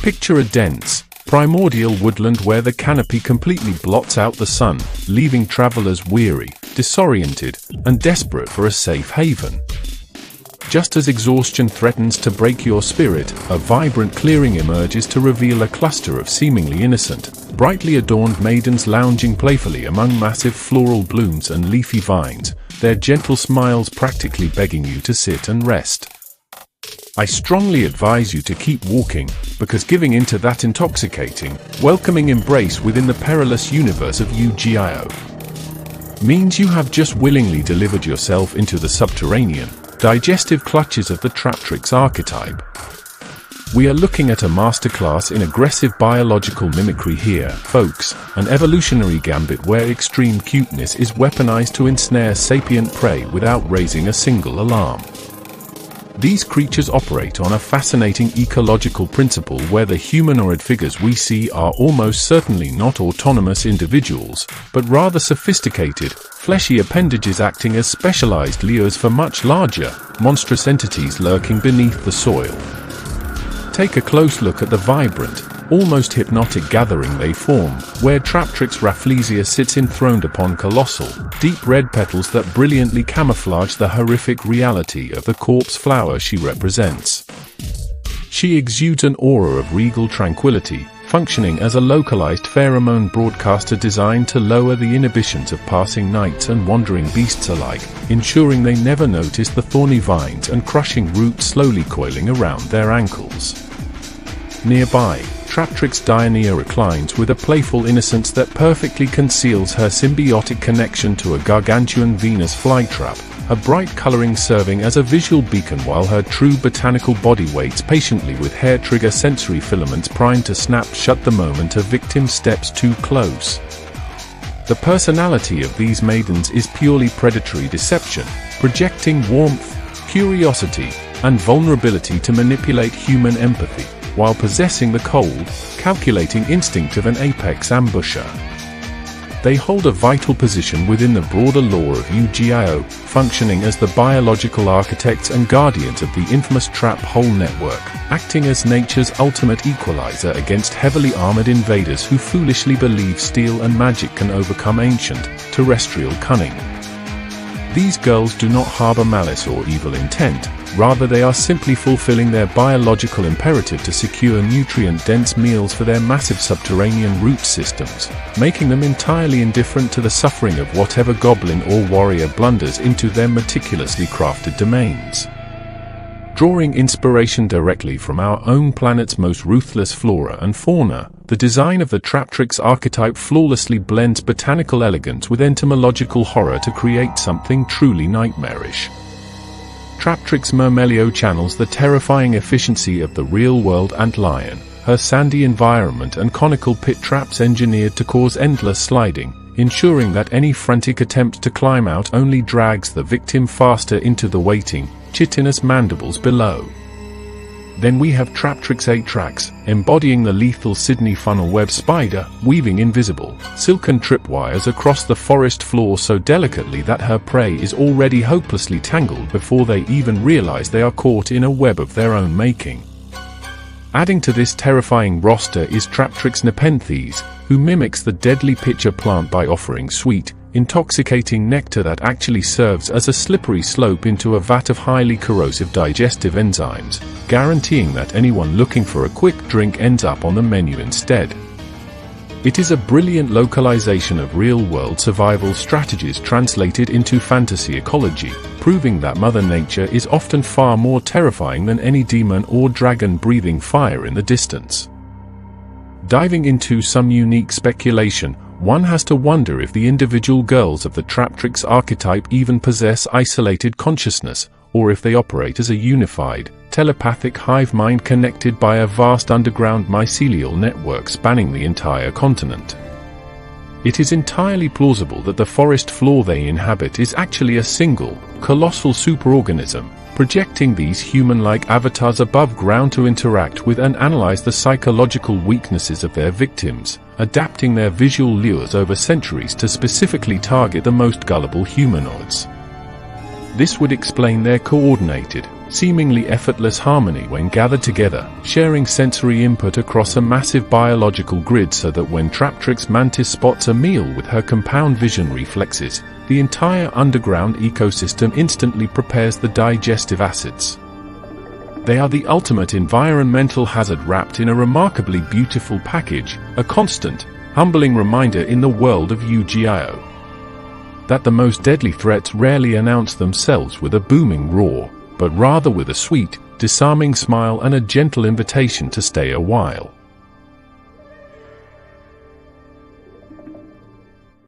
Picture a dense, primordial woodland where the canopy completely blots out the sun, leaving travelers weary, disoriented, and desperate for a safe haven. Just as exhaustion threatens to break your spirit, a vibrant clearing emerges to reveal a cluster of seemingly innocent, brightly adorned maidens lounging playfully among massive floral blooms and leafy vines, their gentle smiles practically begging you to sit and rest. I strongly advise you to keep walking, because giving into that intoxicating, welcoming embrace within the perilous universe of yugioh means you have just willingly delivered yourself into the subterranean, digestive clutches of the Traptrix Archetype. We are looking at a masterclass in aggressive biological mimicry here, folks, an evolutionary gambit where extreme cuteness is weaponized to ensnare sapient prey without raising a single alarm. These creatures operate on a fascinating ecological principle where the humanoid figures we see are almost certainly not autonomous individuals, but rather sophisticated, fleshy appendages acting as specialized lures for much larger, monstrous entities lurking beneath the soil. Take a close look at the vibrant, almost hypnotic gathering they form, where Traptrix Rafflesia sits enthroned upon colossal, deep red petals that brilliantly camouflage the horrific reality of the corpse flower she represents. She exudes an aura of regal tranquility, functioning as a localized pheromone broadcaster designed to lower the inhibitions of passing knights and wandering beasts alike, ensuring they never notice the thorny vines and crushing roots slowly coiling around their ankles. Nearby, Traptrix Dionaea reclines with a playful innocence that perfectly conceals her symbiotic connection to a gargantuan Venus flytrap, her bright coloring serving as a visual beacon while her true botanical body waits patiently with hair-trigger sensory filaments primed to snap shut the moment a victim steps too close. The personality of these maidens is purely predatory deception, projecting warmth, curiosity, and vulnerability to manipulate human empathy, while possessing the cold, calculating instinct of an apex ambusher. They hold a vital position within the broader lore of yugioh, functioning as the biological architects and guardians of the infamous trap hole network, acting as nature's ultimate equalizer against heavily armored invaders who foolishly believe steel and magic can overcome ancient, terrestrial cunning. These girls do not harbor malice or evil intent, rather they are simply fulfilling their biological imperative to secure nutrient-dense meals for their massive subterranean root systems, making them entirely indifferent to the suffering of whatever goblin or warrior blunders into their meticulously crafted domains. Drawing inspiration directly from our own planet's most ruthless flora and fauna, the design of the Traptrix archetype flawlessly blends botanical elegance with entomological horror to create something truly nightmarish. Traptrix Myrmeleo channels the terrifying efficiency of the real-world antlion, her sandy environment and conical pit traps engineered to cause endless sliding, ensuring that any frantic attempt to climb out only drags the victim faster into the waiting, chitinous mandibles below. Then we have Traptrix Atrax, embodying the lethal Sydney funnel web spider, weaving invisible, silken tripwires across the forest floor so delicately that her prey is already hopelessly tangled before they even realize they are caught in a web of their own making. Adding to this terrifying roster is Traptrix Nepenthes, who mimics the deadly pitcher plant by offering sweet, intoxicating nectar that actually serves as a slippery slope into a vat of highly corrosive digestive enzymes, guaranteeing that anyone looking for a quick drink ends up on the menu instead. It is a brilliant localization of real-world survival strategies translated into fantasy ecology, proving that Mother Nature is often far more terrifying than any demon or dragon breathing fire in the distance. Diving into some unique speculation, one has to wonder if the individual girls of the Traptrix archetype even possess isolated consciousness, or if they operate as a unified, telepathic hive mind connected by a vast underground mycelial network spanning the entire continent. It is entirely plausible that the forest floor they inhabit is actually a single, colossal superorganism, projecting these human-like avatars above ground to interact with and analyze the psychological weaknesses of their victims, adapting their visual lures over centuries to specifically target the most gullible humanoids. This would explain their coordinated, seemingly effortless harmony when gathered together, sharing sensory input across a massive biological grid so that when Traptrix mantis spots a meal with her compound vision reflexes, the entire underground ecosystem instantly prepares the digestive acids. They are the ultimate environmental hazard wrapped in a remarkably beautiful package, a constant, humbling reminder in the world of yugioh that the most deadly threats rarely announce themselves with a booming roar, but rather with a sweet, disarming smile and a gentle invitation to stay a while.